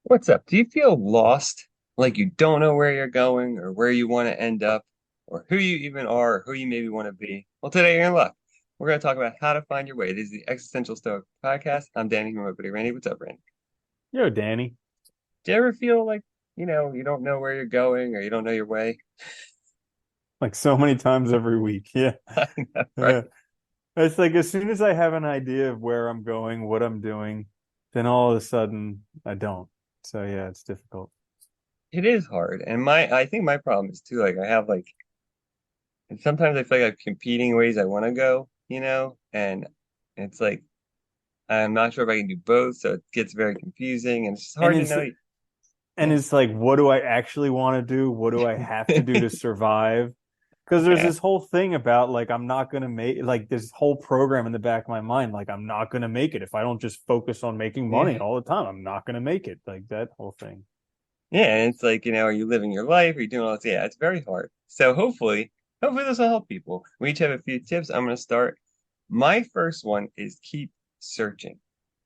What's up? Do you feel lost? Like you don't know where you're going or where you want to end up or who you even are or who you maybe want to be? Well, today you're in luck. We're going to talk about how to find your way. This is the Existential Stoic podcast. I'm Danny here with my buddy Randy. What's up, Randy? Yo, Danny. Do you ever feel like, you don't know where you're going or you don't know your way? Like so many times every week. Yeah. I know, right? Yeah. It's like as soon as I have an idea of where I'm going, what I'm doing, then all of a sudden I don't. So yeah, it's difficult. It is hard. And I think my problem is too, like I have like, and sometimes I feel like I have competing ways I want to go, and it's like, I'm not sure if I can do both, so it gets very confusing and it's just And hard to it's know. and Yeah. it's like, what do I actually want to do? What do I have to do to survive? Because there's Yeah. this whole thing about like I'm not gonna make like this whole program in the back of my mind, like I'm not gonna make it if I don't just focus on making money Yeah. all the time. I'm not gonna make it. Like that whole thing. Yeah. And it's like, are you living your life? Are you doing all this? Yeah, it's very hard. So hopefully this will help people. We each have a few tips. I'm going to start. My first one is keep searching.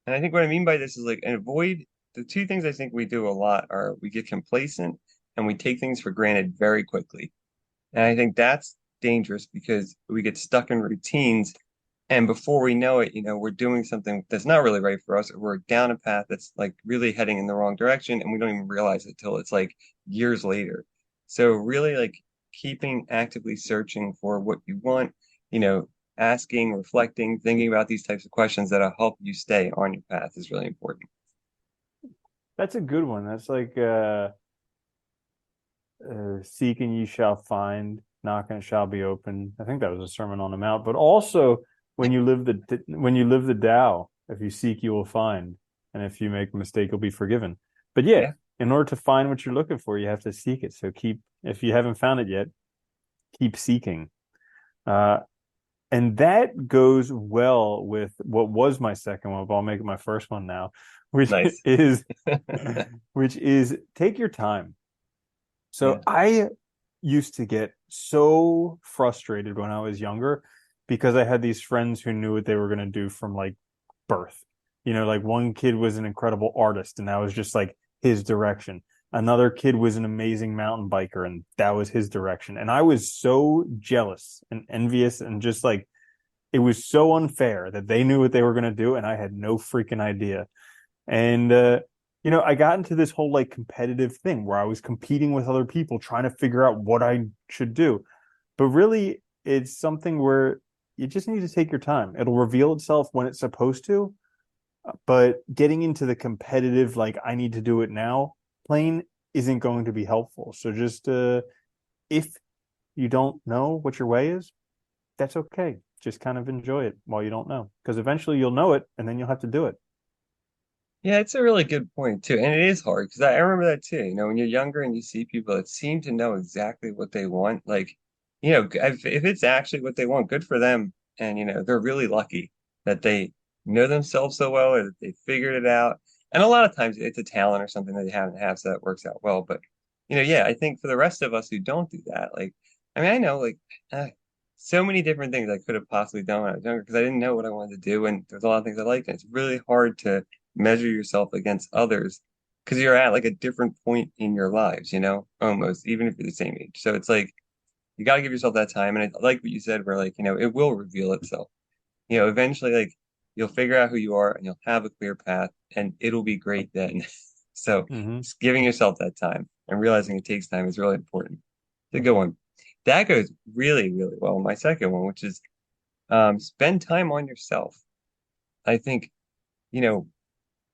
And I think what I mean by this is like avoid the two things I think we do a lot are we get complacent and we take things for granted very quickly. And I think that's dangerous because we get stuck in routines. And before we know it, we're doing something that's not really right for us, or we're down a path that's like really heading in the wrong direction, and we don't even realize it till it's like years later. So really like keeping actively searching for what you want, you know, asking, reflecting, thinking about these types of questions that'll help you stay on your path is really important. That's a good one. That's like seek and ye shall find, knock and it shall be open. I think that was a sermon on the mount. But also, when you live the Tao, if you seek, you will find, and if you make a mistake, you'll be forgiven. But yeah, Yeah. in order to find what you're looking for, you have to seek it. So keep, if you haven't found it yet, keep seeking. Uh, and that goes well with what was my second one, but I'll make it my first one now, which Nice. is which is take your time. Yeah. So I used to get so frustrated when I was younger because I had these friends who knew what they were going to do from like birth. Like one kid was an incredible artist and that was just like his direction. Another kid was an amazing mountain biker and that was his direction. And I was so jealous and envious and just like it was so unfair that they knew what they were going to do and I had no freaking idea. And I got into this whole like competitive thing where I was competing with other people trying to figure out what I should do. But really, it's something where you just need to take your time. It'll reveal itself when it's supposed to, but getting into the competitive like I need to do it now plane isn't going to be helpful. So just if you don't know what your way is, that's okay. Just kind of enjoy it while you don't know because eventually you'll know it and then you'll have to do it. Yeah, it's a really good point too. And it is hard because I remember that too. When you're younger and you see people that seem to know exactly what they want, like, if it's actually what they want, good for them. And, they're really lucky that they know themselves so well or that they figured it out. And a lot of times it's a talent or something that they haven't have, so that works out well. But, yeah, I think for the rest of us who don't do that, like, I mean, I know like uh, so many different things I could have possibly done when I was younger because I didn't know what I wanted to do. And there's a lot of things I liked. And it's really hard to measure yourself against others because you're at like a different point in your lives, almost, even if you're the same age. So it's like you got to give yourself that time. And I like what you said, where like, it will reveal itself. Eventually, like you'll figure out who you are and you'll have a clear path and it'll be great then. So Mm-hmm. just giving yourself that time and realizing it takes time is really important. It's a good one. That goes really, really well. My second one, which is spend time on yourself. I think, you know,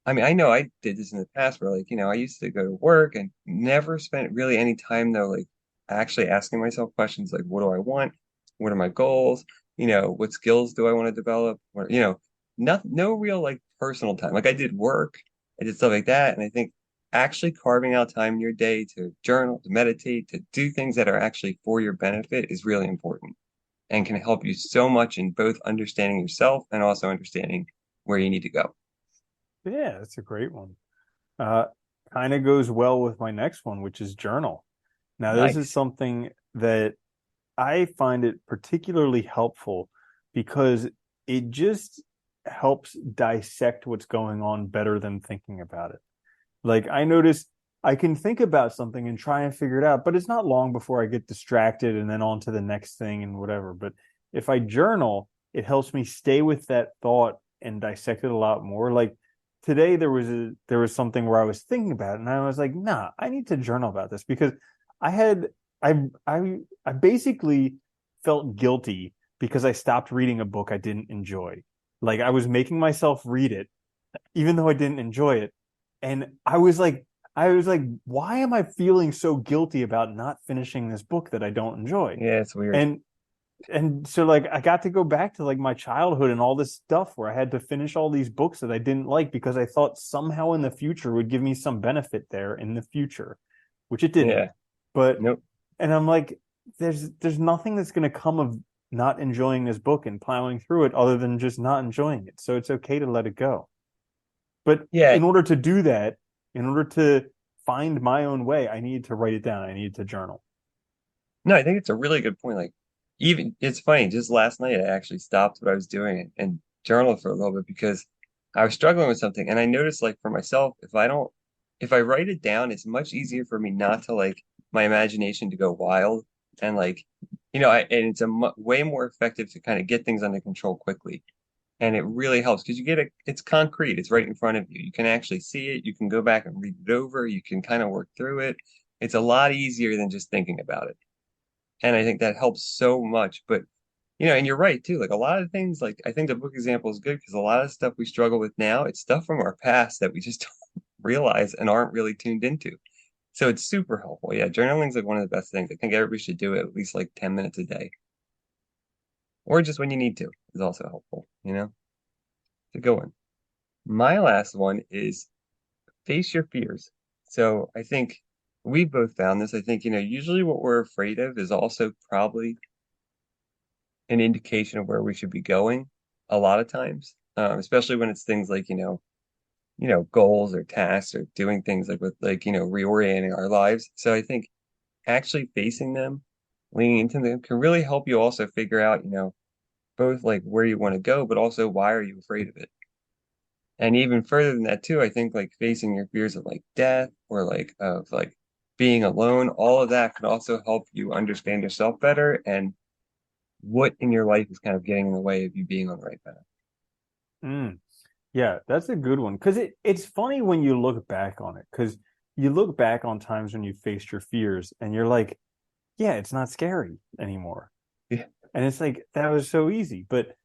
I mean, I know I did this in the past where like, I used to go to work and never spent really any time though, like actually asking myself questions like, what do I want? What are my goals? What skills do I want to develop? Or, no real like personal time. Like I did work, I did stuff like that. And I think actually carving out time in your day to journal, to meditate, to do things that are actually for your benefit is really important and can help you so much in both understanding yourself and also understanding where you need to go. Yeah, that's a great one. Uh, Kind of goes well with my next one, which is journal. Now, this is Nice. something that I find it particularly helpful because it just helps dissect what's going on better than thinking about it. Like I notice I can think about something and try and figure it out, but it's not long before I get distracted and then on to the next thing and whatever. But if I journal, it helps me stay with that thought and dissect it a lot more. Like today there was something where I was thinking about it and I was like, nah, I need to journal about this because I had I basically felt guilty because I stopped reading a book I didn't enjoy. Like I was making myself read it even though I didn't enjoy it. And I was like, why am I feeling so guilty about not finishing this book that I don't enjoy? Yeah, it's weird. And so like I got to go back to like my childhood and all this stuff where I had to finish all these books that I didn't like because I thought somehow in the future would give me some benefit there in the future, which it didn't. Yeah. But Nope. and I'm like, there's nothing that's going to come of not enjoying this book and plowing through it other than just not enjoying it. So it's okay to let it go. But Yeah. in order to do that, in order to find my own way, I needed to write it down. I needed to journal. No, I think it's a really good point. Like, even it's funny, just last night I actually stopped what I was doing and journaled for a little bit because I was struggling with something. And I noticed, like, for myself, if I write it down, it's much easier for me not to like my imagination to go wild. And like, and it's a mu way more effective to kind of get things under control quickly. And it really helps because it's concrete, it's right in front of you. You can actually see it. You can go back and read it over. You can kind of work through it. It's a lot easier than just thinking about it. And I think that helps so much. But, and you're right too. Like a lot of things, like I think the book example is good because a lot of stuff we struggle with now, it's stuff from our past that we just don't realize and aren't really tuned into. So it's super helpful. Yeah, journaling is like one of the best things. I think everybody should do it at least like 10 minutes a day, or just when you need to is also helpful. It's a good one. My last one is face your fears. So I think we both found this. I think, usually what we're afraid of is also probably an indication of where we should be going a lot of times, especially when it's things like, goals or tasks or doing things like with like, reorienting our lives. So I think actually facing them, leaning into them can really help you also figure out, both like where you want to go, but also why are you afraid of it? And even further than that too, I think like facing your fears of like death or like of like being alone, all of that can also help you understand yourself better and what in your life is kind of getting in the way of you being on the right path. Mm, yeah, that's a good one. Because it's funny when you look back on it, because you look back on times when you faced your fears and you're like, yeah, it's not scary anymore. Yeah. And it's like, that was so easy. But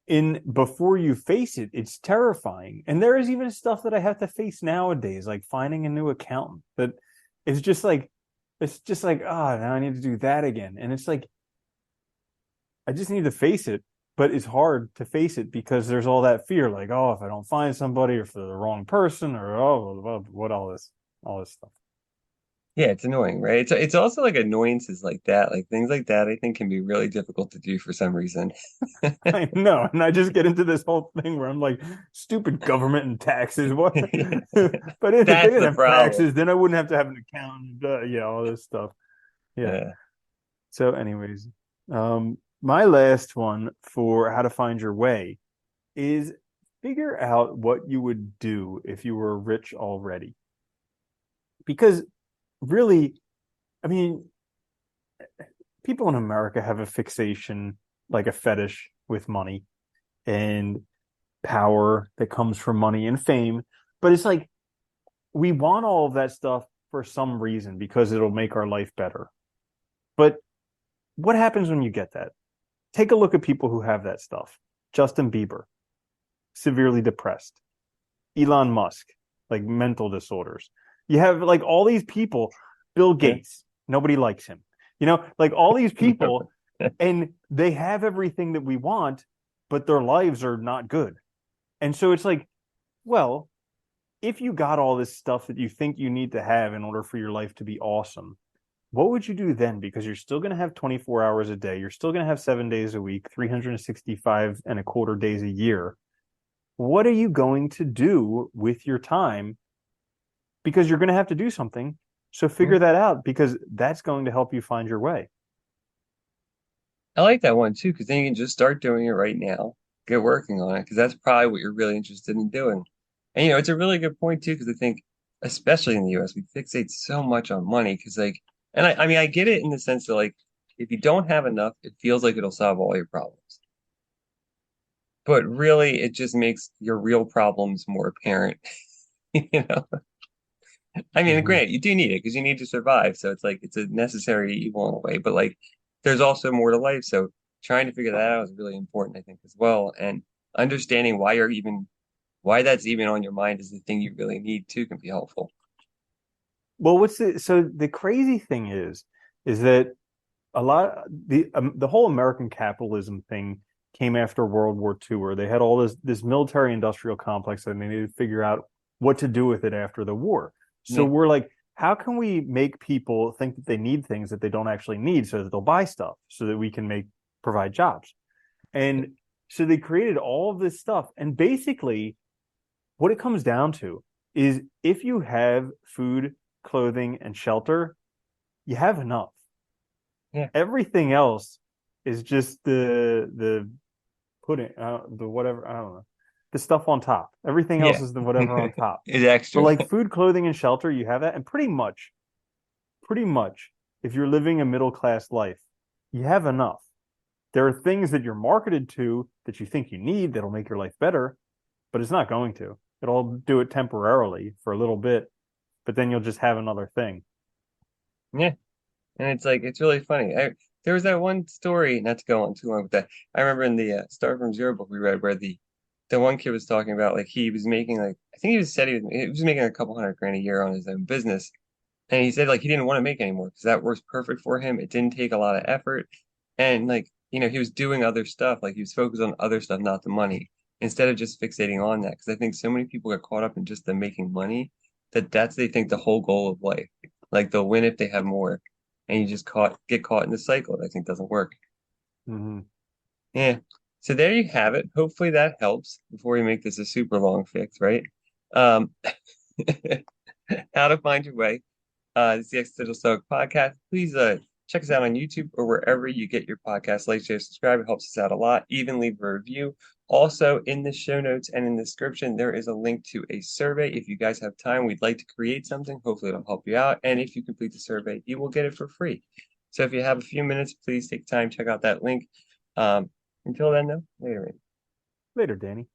in before you face it, it's terrifying. And there is even stuff that I have to face nowadays, like finding a new accountant that is just like, it's just like, ah, oh, now I need to do that again. And it's like, I just need to face it, but it's hard to face it because there's all that fear, like, oh, if I don't find somebody, or if they're the wrong person, or oh, what all this stuff. Yeah, it's annoying, right? It's also like annoyances like that, like things like that I think can be really difficult to do for some reason. I know, and I just get into this whole thing where I'm like, stupid government and taxes. What? But if they That's didn't the have problem. taxes, then I wouldn't have to have an accountant. Yeah, all this stuff. Yeah. Yeah. So, anyways, my last one for how to find your way is figure out what you would do if you were rich already. Because really, I mean, people in America have a fixation, like a fetish with money and power that comes from money and fame. But it's like we want all of that stuff for some reason because it'll make our life better. But what happens when you get that? Take a look at people who have that stuff. Justin Bieber, severely depressed. Elon Musk, like mental disorders. You have like all these people, Bill Yeah. Gates, nobody likes him. Like all these people, and they have everything that we want, but their lives are not good. And so it's like, well, if you got all this stuff that you think you need to have in order for your life to be awesome, what would you do then? Because you're still going to have 24 hours a day. You're still going to have 7 days a week, 365 and a quarter days a year. What are you going to do with your time? Because you're going to have to do something. So Yeah. figure that out because that's going to help you find your way. I like that one too, because then you can just start doing it right now. Get working on it, because that's probably what you're really interested in doing. And it's a really good point too, because I think especially in the US, we fixate so much on money because like, and I mean, I get it in the sense that like, if you don't have enough, it feels like it'll solve all your problems. But really, it just makes your real problems more apparent. You know, I mean, Hmm. granted, you do need it because you need to survive. So it's like it's a necessary evil in a way. But like, there's also more to life. So trying to figure that out is really important, I think, as well. And understanding why that's even on your mind is the thing you really need too can be helpful. Well, the crazy thing is that a lot the whole American capitalism thing came after World War II, where they had all this military industrial complex and they needed to figure out what to do with it after the war. So Yeah, we're like, how can we make people think that they need things that they don't actually need so that they'll buy stuff so that we can provide jobs? And so they created all of this stuff. And basically, what it comes down to is if you have food, clothing, and shelter, you have enough. yeah, Everything else is just the pudding, the whatever, I don't know, the stuff on top. Everything else yeah. is the whatever on top. It's But extra. like food, clothing, and shelter, you have that, and pretty much, if you're living a middle class life, you have enough. There are things that you're marketed to that you think you need that'll make your life better, but it's not going to. It'll do it temporarily for a little bit, but then you'll just have another thing. Yeah. And it's like it's really funny. There was that one story, not to go on too long with that. I remember in the Start from Zero book we read where the one kid was talking about like he was making like I think he was making a couple hundred grand a year on his own business, and he said like he didn't want to make anymore because that works perfect for him. It didn't take a lot of effort, and like he was doing other stuff. Like he was focused on other stuff, not the money, instead of just fixating on that. Because I think so many people get caught up in just the making money that that's they think the whole goal of life. Like they'll win if they have more, and you just get caught in the cycle that I think doesn't work. Mm-hmm. Yeah. So there you have it. Hopefully that helps before we make this a super long fix, right? Um, how to find your way. This is the Existential Stoic Podcast. Please check us out on YouTube or wherever you get your podcast. Like, share, subscribe. It helps us out a lot. Even leave a review. Also, in the show notes and in the description, there is a link to a survey. If you guys have time, we'd like to create something. Hopefully, it'll help you out. And if you complete the survey, you will get it for free. So if you have a few minutes, please take time, check out that link. Um, until then, though, later. Later, Danny.